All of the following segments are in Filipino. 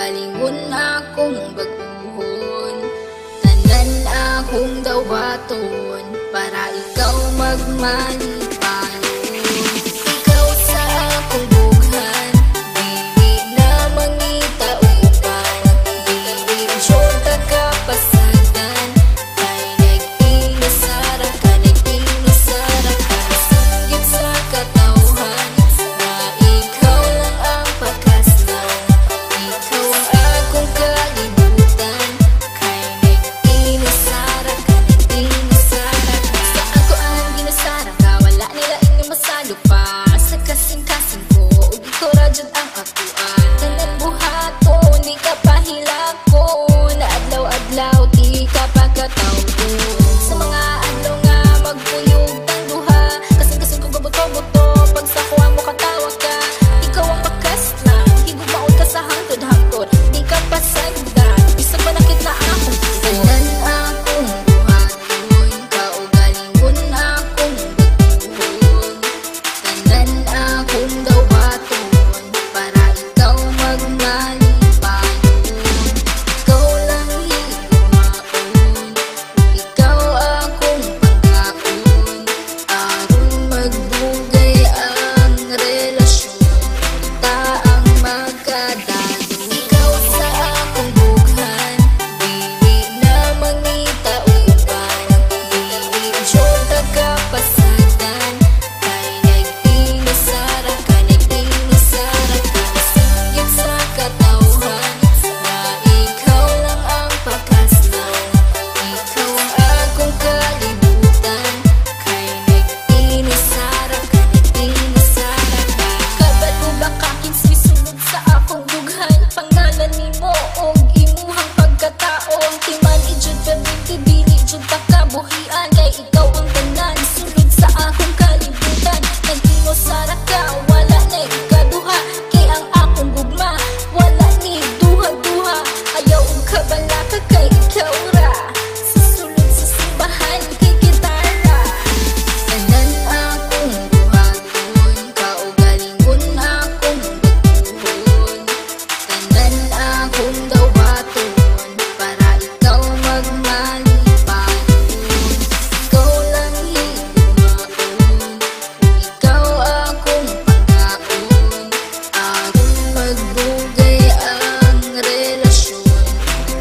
kaugalingon akong baguhon. Tanan akong daw baton para ikaw magmalipanon. Ikaw sa akong bughan, dili na mangita uban. Dili jud kapasagan, kay nag-inasara ka, nag-inasara ka. Singgit sa katawhan na ikaw lang ang pakaslan. Ikaw ang akong kalibutan, kay nag-inasara ka, nag-inasara ka. Sa ako ang ginasara ka, wala nila inyong masalo pa. Sa kasing-kasing ko, ug ikaw ra jud ang akuan. Tanan buhaton, di ka pahilakon. Adlaw-adlaw, di ka pagkatawgon. Sa mga adlaw nga magpuyog tang duha, kasing-kasing ko gabuto-buto. Pag sa kuha mo katawa ka, ikaw ang pakaslan. Higugmaon ka sa hangtod-hangtod, di ka pasagdan. Isa pa nakit na akong tanan akong buhaton, kaugalingon akong baguhon. Tanan akong daw baton para ikaw magmalipanon. Ikaw lang higugmaon, ikaw akong pangkaon. Aron magbugay ang relasyon, ta ang magkadalo. Ikaw sa akong bughan, dili na mangita uban. Dili jud kapasagan, kay nag-inasara ka, nag-inasara ka. Singgit sa katawhan na ikaw lang ang pakaslan. Ikaw ang akong kalibutan, kay nag-inasara ka, nag-inasara ka. Kabalo ba ka kinsisulod sa akong bughan? Pangalan nimo og imuhang pagkatao. Ang timan ijud perminti, dili jud ta kabuhian. Kay ikaw ang tanan, sulod sa akong kalibutan. Nag-inasara ka, wala na ikaduha. Kay ang akong gugma, wala ni duha-duha. Ayaw og kabala ka, kay ikaw ra. Susulod sa simbahan, kay gitara. Tanan akong buhaton, kaugalingon akong baguhon. Tanan akong daw baton para ikaw magmalipanon. Ikaw lang higugmaon, ikaw akong pangkaon. Aron magbugay ang relasyon,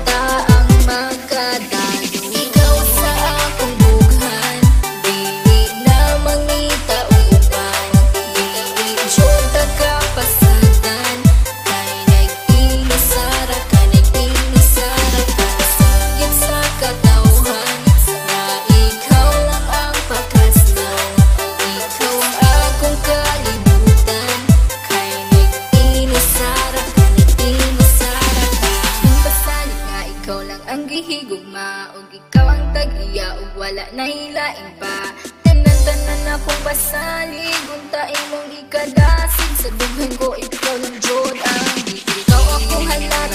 ta ang magkadalo. Ikaw sa akong bughan, dili na mangita uban. Dili jud kapasagan, kay nag-inasara ka, nag-inasara ka. Singgit sa katawhan na ikaw lang ang pakaslan. Ikaw ang akong kalibutan, kay nag-inasara ka, nag-inasara ka. Kung pasalig nga ikaw lang ang gihigugma, ug ikaw ang tag-iya, ug wala na hilain pa. Tanan-tanan akong pasalig, unta imong ikadasig. Sa dughan ko ikaw lang jud ang gihig. Ikaw akong halal,